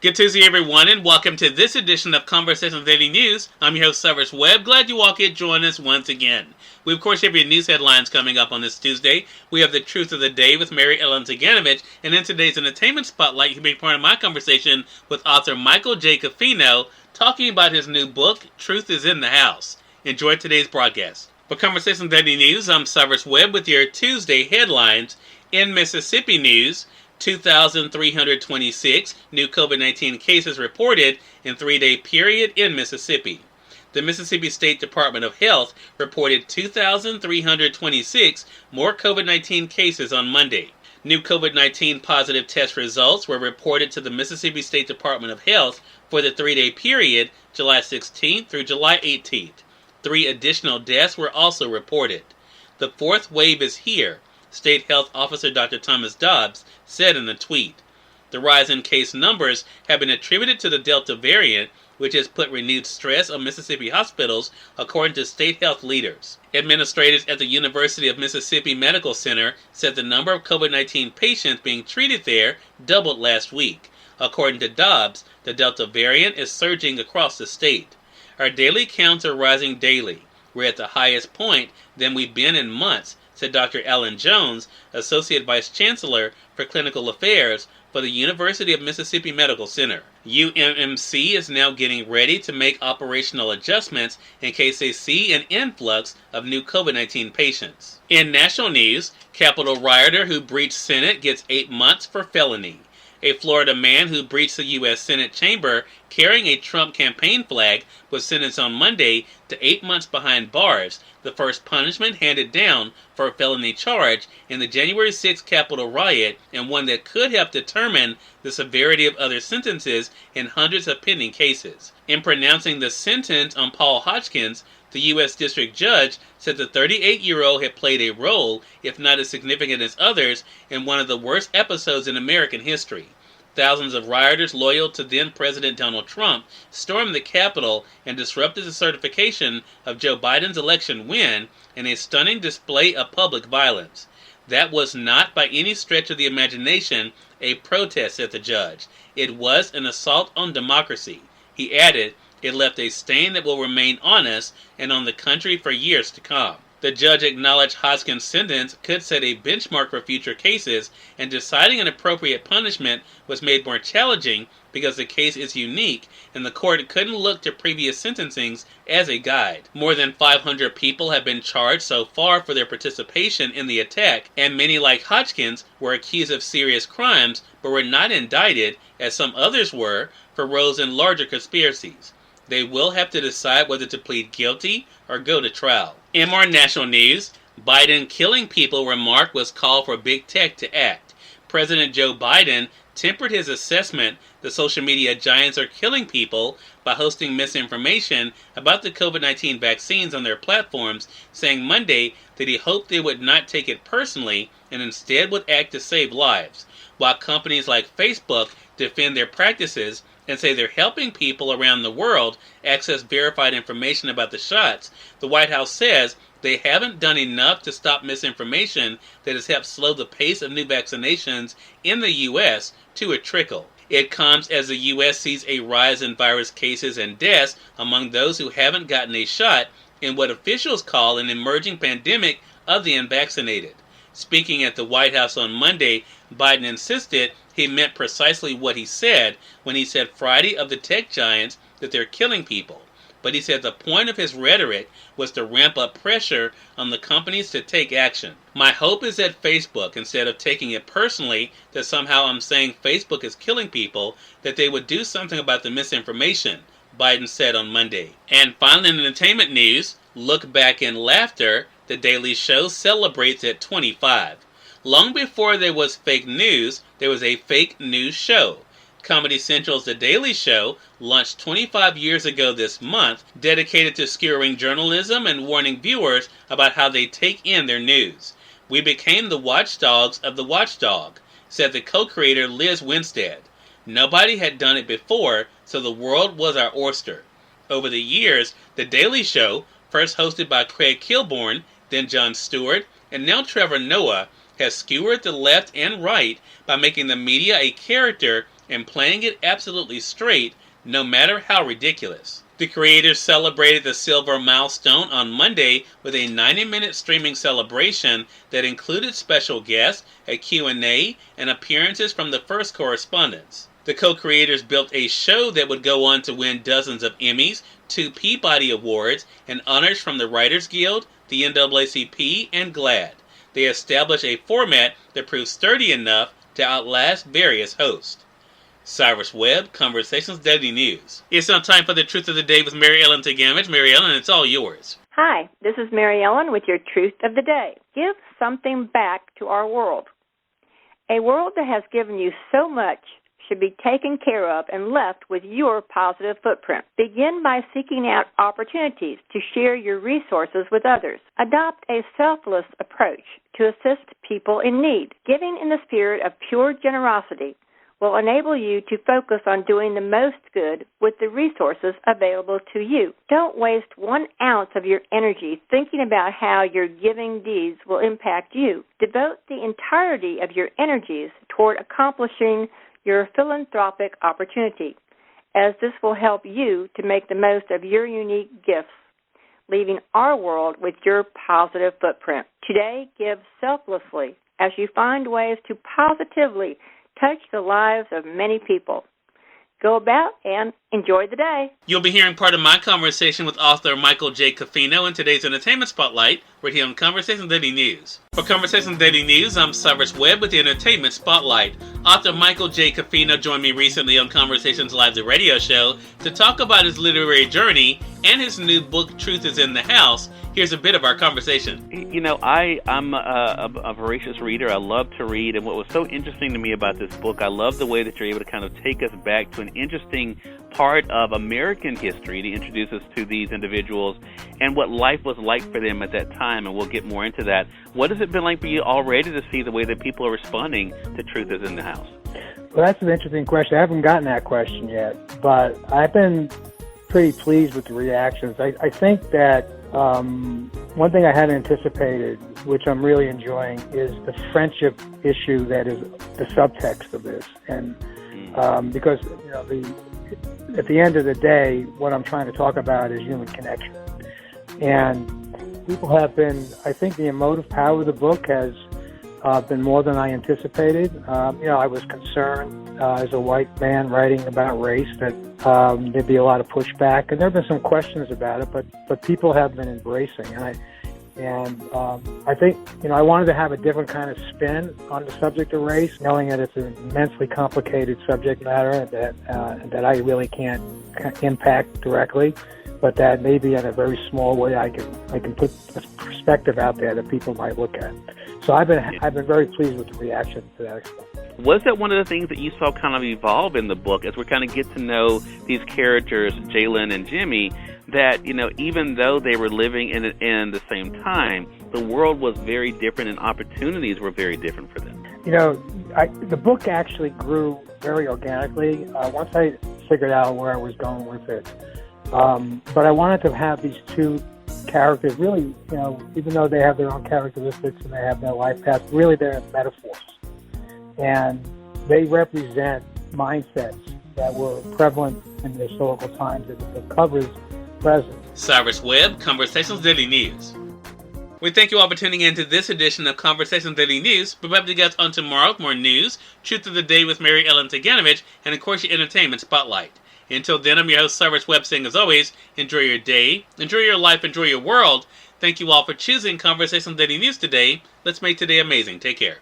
Good Tuesday, everyone, and welcome to this edition of Conversations Daily News. I'm your host, Cyrus Webb. Glad you all could join us once again. We, of course, have your news headlines coming up on this Tuesday. We have the Truth of the Day with Mary Ellen Ciganovich, and in today's Entertainment Spotlight, you'll be part of my conversation with author Michael J. Coffino, talking about his new book, Truth is in the House. Enjoy today's broadcast. For Conversations Daily News, I'm Cyrus Webb with your Tuesday headlines. In Mississippi news, 2,326 new COVID-19 cases reported in 3-day period in Mississippi. The Mississippi State Department of Health reported 2,326 more COVID-19 cases on Monday. New COVID-19 positive test results were reported to the Mississippi State Department of Health for the 3-day period, July 16th through July 18th. 3 additional deaths were also reported. The fourth wave is here, State Health Officer Dr. Thomas Dobbs said in a tweet. The rise in case numbers have been attributed to the Delta variant, which has put renewed stress on Mississippi hospitals, according to state health leaders. Administrators at the University of Mississippi Medical Center said the number of COVID-19 patients being treated there doubled last week. According to Dobbs, the Delta variant is surging across the state. Our daily counts are rising daily. We're at the highest point than we've been in months, said Dr. Alan Jones, Associate Vice Chancellor for Clinical Affairs for the University of Mississippi Medical Center. UMMC is now getting ready to make operational adjustments in case they see an influx of new COVID-19 patients. In national news, Capitol rioter who breached Senate gets 8 months for felony. A Florida man who breached the U.S. Senate chamber carrying a Trump campaign flag was sentenced on Monday to 8 months behind bars, the first punishment handed down for a felony charge in the January 6th Capitol riot, and one that could have determined the severity of other sentences in hundreds of pending cases. In pronouncing the sentence on Paul Hodgkins, the U.S. District Judge said the 38-year-old had played a role, if not as significant as others, in one of the worst episodes in American history. Thousands of rioters loyal to then-President Donald Trump stormed the Capitol and disrupted the certification of Joe Biden's election win in a stunning display of public violence. That was not, by any stretch of the imagination, a protest, said the judge. It was an assault on democracy. He added, it left a stain that will remain on us and on the country for years to come. The judge acknowledged Hodgkins' sentence could set a benchmark for future cases, and deciding an appropriate punishment was made more challenging because the case is unique and the court couldn't look to previous sentencings as a guide. More than 500 people have been charged so far for their participation in the attack, and many, like Hodgkins, were accused of serious crimes but were not indicted, as some others were, for roles in larger conspiracies. They will have to decide whether to plead guilty or go to trial. In more national news, Biden killing people remark was called for big tech to act. President Joe Biden tempered his assessment that social media giants are killing people by hosting misinformation about the COVID-19 vaccines on their platforms, saying Monday that he hoped they would not take it personally and instead would act to save lives. While companies like Facebook defend their practices and say they're helping people around the world access verified information about the shots, the White House says they haven't done enough to stop misinformation that has helped slow the pace of new vaccinations in the U.S. to a trickle. It comes as the U.S. sees a rise in virus cases and deaths among those who haven't gotten a shot in what officials call an emerging pandemic of the unvaccinated. Speaking at the White House on Monday, Biden insisted he meant precisely what he said when he said Friday of the tech giants that they're killing people. But he said the point of his rhetoric was to ramp up pressure on the companies to take action. My hope is that Facebook, instead of taking it personally that somehow I'm saying Facebook is killing people, that they would do something about the misinformation, Biden said on Monday. And finally, in entertainment news, look back in laughter, The Daily Show celebrates at 25. Long before there was fake news, there was a fake news show. Comedy Central's The Daily Show launched 25 years ago this month, dedicated to skewering journalism and warning viewers about how they take in their news. We became the watchdogs of the watchdog, said the co-creator Liz Winstead. Nobody had done it before, so the world was our oyster. Over the years, The Daily Show, first hosted by Craig Kilborn, then Jon Stewart, and now Trevor Noah, has skewered the left and right by making the media a character and playing it absolutely straight, no matter how ridiculous. The creators celebrated the silver milestone on Monday with a 90-minute streaming celebration that included special guests, a Q&A, and appearances from the first correspondents. The co-creators built a show that would go on to win dozens of Emmys, 2 Peabody Awards, and honors from the Writers Guild, the NAACP, and GLAAD. They established a format that proved sturdy enough to outlast various hosts. Cyrus Webb, Conversations Daily News. It's now time for the Truth of the Day with Mary Ellen Ciganovich. Mary Ellen, it's all yours. Hi, this is Mary Ellen with your Truth of the Day. Give something back to our world. A world that has given you so much should be taken care of and left with your positive footprint. Begin by seeking out opportunities to share your resources with others. Adopt a selfless approach to assist people in need. Giving in the spirit of pure generosity will enable you to focus on doing the most good with the resources available to you. Don't waste 1 ounce of your energy thinking about how your giving deeds will impact you. Devote the entirety of your energies toward accomplishing your philanthropic opportunity, as this will help you to make the most of your unique gifts, leaving our world with your positive footprint. Today, give selflessly as you find ways to positively touch the lives of many people. Go about and enjoy the day. You'll be hearing part of my conversation with author Michael J. Coffino in today's Entertainment Spotlight, right here on Conversations Daily News. For Conversations Daily News, I'm Cyrus Webb with the Entertainment Spotlight. Author Michael J. Coffino joined me recently on Conversations Live, the radio show, to talk about his literary journey and his new book, Truth is in the House. Here's a bit of our conversation. You know, I'm a voracious reader. I love to read, and what was so interesting to me about this book, I love the way that you're able to kind of take us back to an interesting part of American history to introduce us to these individuals and what life was like for them at that time, and we'll get more into that. What has it been like for you already to see the way that people are responding to Truth is in the House? Well, that's an interesting question. I haven't gotten that question yet, but I've been pretty pleased with the reactions. I think that one thing I hadn't anticipated, which I'm really enjoying, is the friendship issue that is the subtext of this. And because, you know, at the end of the day, what I'm trying to talk about is human connection. And people have been, I think the emotive power of the book has been more than I anticipated. You know, I was concerned as a white man writing about race that there'd be a lot of pushback, and there have been some questions about it, but people have been embracing. And I think, you know, I wanted to have a different kind of spin on the subject of race, knowing that it's an immensely complicated subject matter that I really can't impact directly, but that maybe in a very small way I can put a perspective out there that people might look at. So I've been very pleased with the reaction to that extent. Was that one of the things that you saw kind of evolve in the book as we kind of get to know these characters, Jalen and Jimmy, that, you know, even though they were living in the same time, the world was very different and opportunities were very different for them? You know, the book actually grew very organically once I figured out where I was going with it. But I wanted to have these two characters really, you know, even though they have their own characteristics and they have their life paths, really they're metaphors. And they represent mindsets that were prevalent in the historical times that the cover is present. Cyrus Webb, Conversations Daily News. We thank you all for tuning in to this edition of Conversations Daily News. We'll be back to you guys on tomorrow with more news, Truth of the Day with Mary Ellen Ciganovich, and of course your Entertainment Spotlight. Until then, I'm your host, Cyrus Webb, saying as always, enjoy your day, enjoy your life, enjoy your world. Thank you all for choosing Conversations Daily News today. Let's make today amazing. Take care.